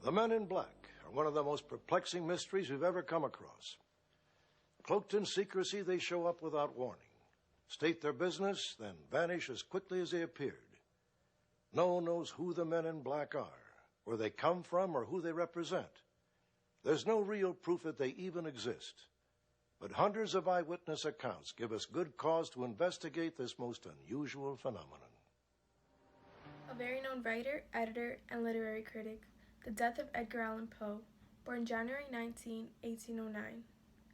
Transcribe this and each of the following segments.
The men in black are one of the most perplexing mysteries we've ever come across. Cloaked in secrecy, they show up without warning, state their business, then vanish as quickly as they appeared. No one knows who the men in black are, where they come from, or who they represent. There's no real proof that they even exist. But hundreds of eyewitness accounts give us good cause to investigate this most unusual phenomenon. A very known writer, editor, and literary critic, the death of Edgar Allan Poe, born January 19, 1809,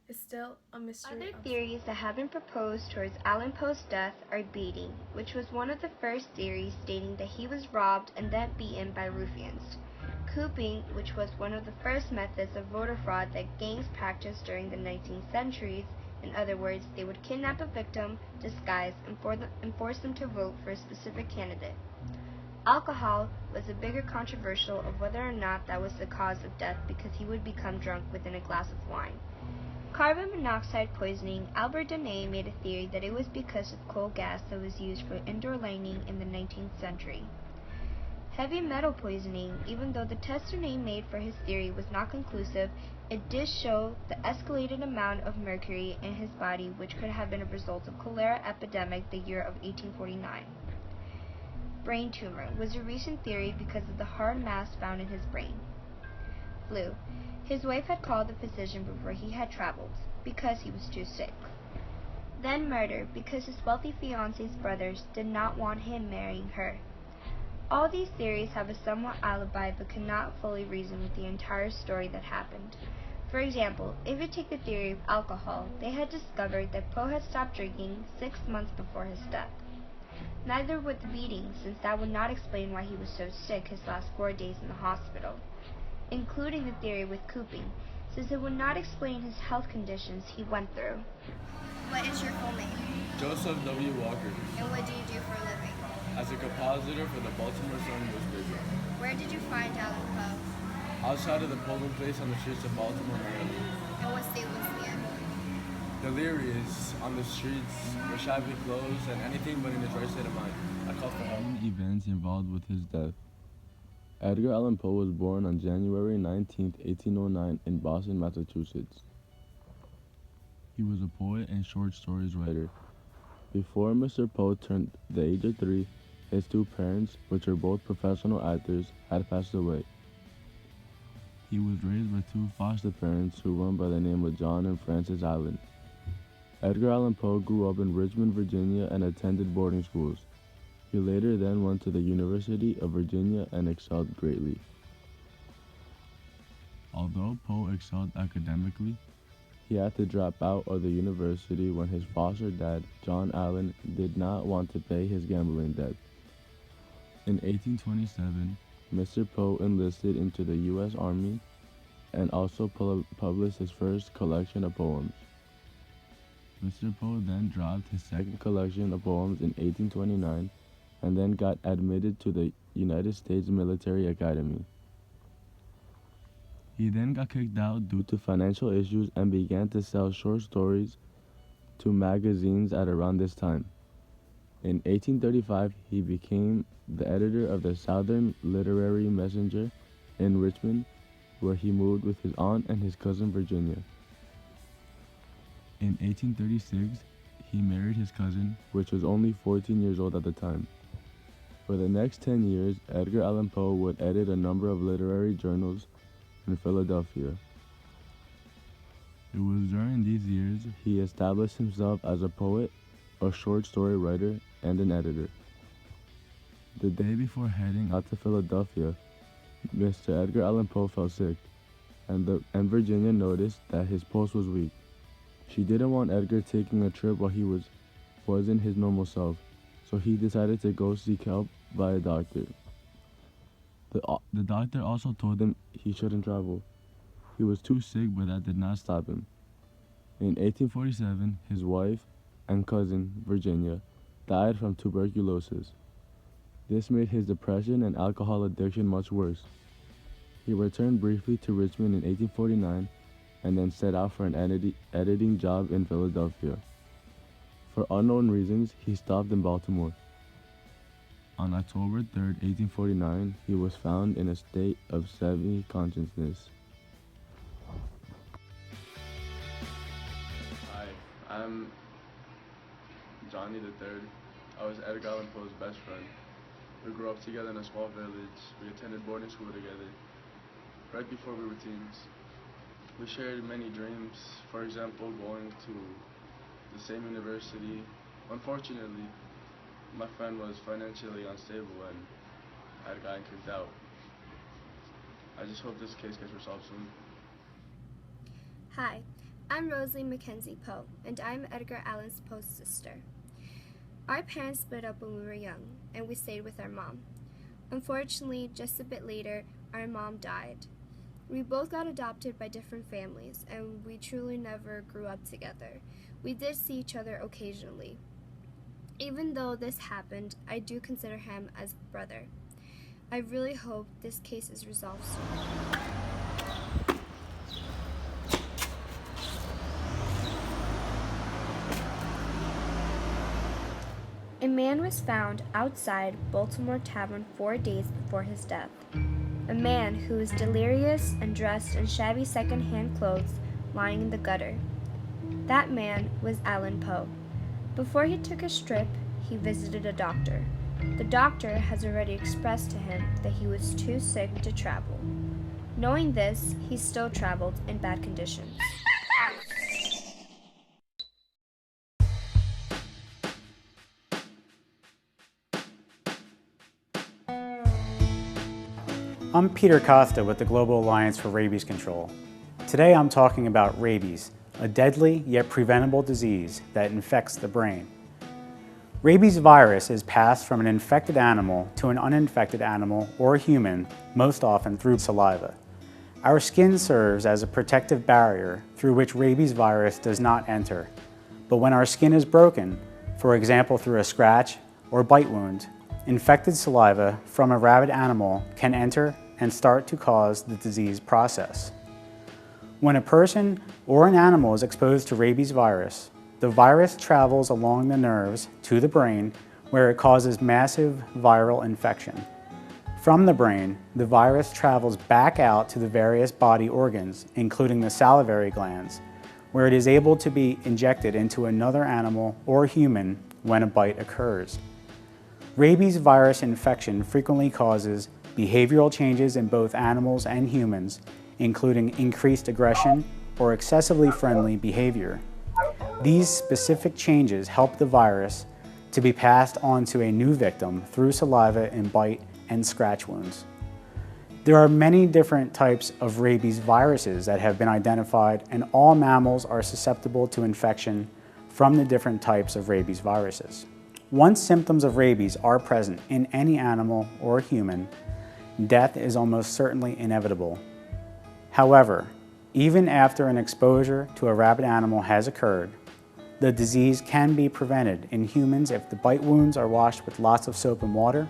is still a mystery. Other theories that have been proposed towards Allan Poe's death are beating, which was one of the first theories stating that he was robbed and then beaten by ruffians. Cooping, which was one of the first methods of voter fraud that gangs practiced during the 19th centuries. In other words, they would kidnap a victim, disguise, and force them to vote for a specific candidate. Alcohol was a bigger controversial of whether or not that was the cause of death because he would become drunk within a glass of wine. Carbon monoxide poisoning, Albert Danae made a theory that it was because of coal gas that was used for indoor lighting in the 19th century. Heavy metal poisoning, even though the test Danae made for his theory was not conclusive, it did show the escalated amount of mercury in his body, which could have been a result of cholera epidemic the year of 1849. Brain tumor was a recent theory because of the hard mass found in his brain. Flu. His wife had called the physician before he had traveled, because he was too sick. Then murder, because his wealthy fiancé's brothers did not want him marrying her. All these theories have a somewhat alibi but cannot fully reason with the entire story that happened. For example, if you take the theory of alcohol, they had discovered that Poe had stopped drinking 6 months before his death. Neither would the beating, since that would not explain why he was so sick his last 4 days in the hospital. Including the theory with cooping, since it would not explain his health conditions he went through. What is your full name? Joseph W. Walker, And what do you do for a living? as a compositor for the Baltimore Sun newspaper. Where did you find Allan Poe? Outside of the polling place on the streets of Baltimore, Maryland. And what state was he in? Delirious on the streets with shabby clothes and anything but in his right state of mind. I called for help. Events involved with his death. Edgar Allan Poe was born on January 19, 1809 in Boston, Massachusetts. He was a poet and short stories writer. Before Mr. Poe turned the age of 3, his 2 parents, which are both professional actors, had passed away. He was raised by 2 foster parents who went by the name of John and Frances Allen. Edgar Allan Poe grew up in Richmond, Virginia and attended boarding schools. He later then went to the University of Virginia and excelled greatly. Although Poe excelled academically, he had to drop out of the university when his foster dad, John Allen, did not want to pay his gambling debt. In 1827, Mr. Poe enlisted into the U.S. Army and also published his first collection of poems. Mr. Poe then dropped his second collection of poems in 1829 and then got admitted to the United States Military Academy. He then got kicked out due to financial issues and began to sell short stories to magazines at around this time. In 1835, he became the editor of the Southern Literary Messenger in Richmond, where he moved with his aunt and his cousin Virginia. In 1836, he married his cousin, which was only 14 years old at the time. For the next 10 years, Edgar Allan Poe would edit a number of literary journals in Philadelphia. It was during these years he established himself as a poet, a short story writer, and an editor. The day before heading out to Philadelphia, Mr. Edgar Allan Poe fell sick, and Virginia noticed that his pulse was weak. She didn't want Edgar taking a trip while he wasn't his normal self, so he decided to go seek help by a doctor. The doctor also told him he shouldn't travel. He was too sick, but that did not stop him. In 1847, his wife and cousin, Virginia, died from tuberculosis. This made his depression and alcohol addiction much worse. He returned briefly to Richmond in 1849 and then set out for an editing job in Philadelphia. For unknown reasons, he stopped in Baltimore. On October 3rd, 1849, he was found in a state of semi-consciousness. Hi, I'm Johnny the Third. I was Edgar Allan Poe's best friend. We grew up together in a small village. We attended boarding school together. Right before we were teens, we shared many dreams. For example, going to the same university. Unfortunately, my friend was financially unstable and had gotten kicked out. I just hope this case gets resolved soon. Hi, I'm Rosalie Mackenzie Poe, and I'm Edgar Allan Poe's sister. Our parents split up when we were young, and we stayed with our mom. Unfortunately, just a bit later, our mom died. We both got adopted by different families, and we truly never grew up together. We did see each other occasionally. Even though this happened, I do consider him as a brother. I really hope this case is resolved soon. A man was found outside Baltimore Tavern 4 days before his death. A man who was delirious and dressed in shabby second-hand clothes lying in the gutter. That man was Allan Poe. Before he took his trip, he visited a doctor. The doctor has already expressed to him that he was too sick to travel. Knowing this, he still traveled in bad conditions. I'm Peter Costa with the Global Alliance for Rabies Control. Today I'm talking about rabies, a deadly yet preventable disease that infects the brain. Rabies virus is passed from an infected animal to an uninfected animal or human, most often through saliva. Our skin serves as a protective barrier through which rabies virus does not enter. But when our skin is broken, for example through a scratch or bite wound, infected saliva from a rabid animal can enter and start to cause the disease process. When a person or an animal is exposed to rabies virus, the virus travels along the nerves to the brain where it causes massive viral infection. From the brain, the virus travels back out to the various body organs, including the salivary glands, where it is able to be injected into another animal or human when a bite occurs. Rabies virus infection frequently causes behavioral changes in both animals and humans, including increased aggression or excessively friendly behavior. These specific changes help the virus to be passed on to a new victim through saliva in bite and scratch wounds. There are many different types of rabies viruses that have been identified, and all mammals are susceptible to infection from the different types of rabies viruses. Once symptoms of rabies are present in any animal or human, death is almost certainly inevitable. However, even after an exposure to a rabid animal has occurred, the disease can be prevented in humans if the bite wounds are washed with lots of soap and water,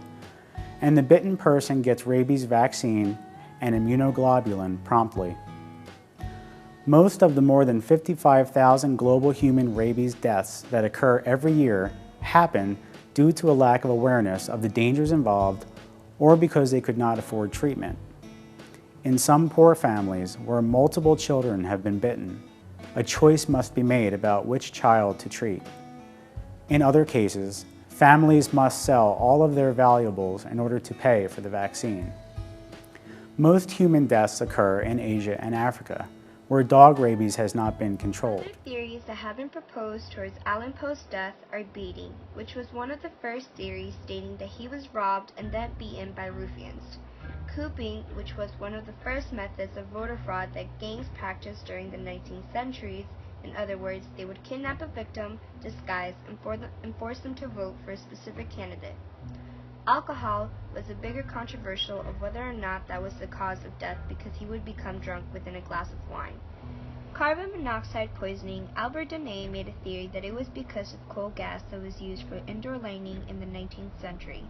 and the bitten person gets rabies vaccine and immunoglobulin promptly. Most of the more than 55,000 global human rabies deaths that occur every year happen due to a lack of awareness of the dangers involved or because they could not afford treatment. In some poor families where multiple children have been bitten, a choice must be made about which child to treat. In other cases, families must sell all of their valuables in order to pay for the vaccine. Most human deaths occur in Asia and Africa, where dog rabies has not been controlled. Other theories that have been proposed towards Allan Poe's death are beating, which was one of the first theories stating that he was robbed and then beaten by ruffians. Cooping, which was one of the first methods of voter fraud that gangs practiced during the 19th century. In other words, they would kidnap a victim, disguise, and force them to vote for a specific candidate. Alcohol was a bigger controversial of whether or not that was the cause of death because he would become drunk within a glass of wine. Carbon monoxide poisoning, Albert Danae made a theory that it was because of coal gas that was used for indoor lighting in the 19th century.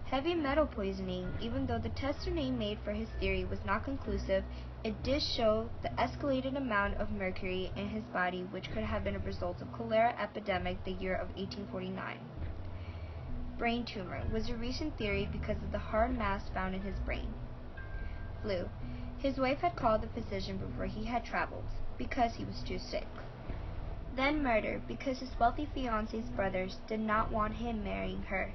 Heavy metal poisoning, even though the test Danae made for his theory was not conclusive, it did show the escalated amount of mercury in his body, which could have been a result of cholera epidemic the year of 1849. brain tumor was a recent theory because of the hard mass found in his brain. Flu. His wife had called the physician before he had traveled, because he was too sick. Then murder, because his wealthy fiancé's brothers did not want him marrying her.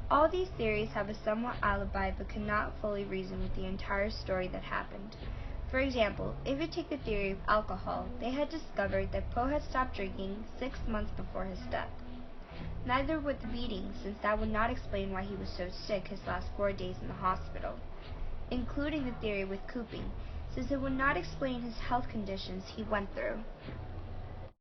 All these theories have a somewhat alibi but cannot fully reason with the entire story that happened. For example, if you take the theory of alcohol, they had discovered that Poe had stopped drinking 6 months before his death. Neither would the beating, since that would not explain why he was so sick his last 4 days in the hospital, including the theory with cooping, since it would not explain his health conditions he went through.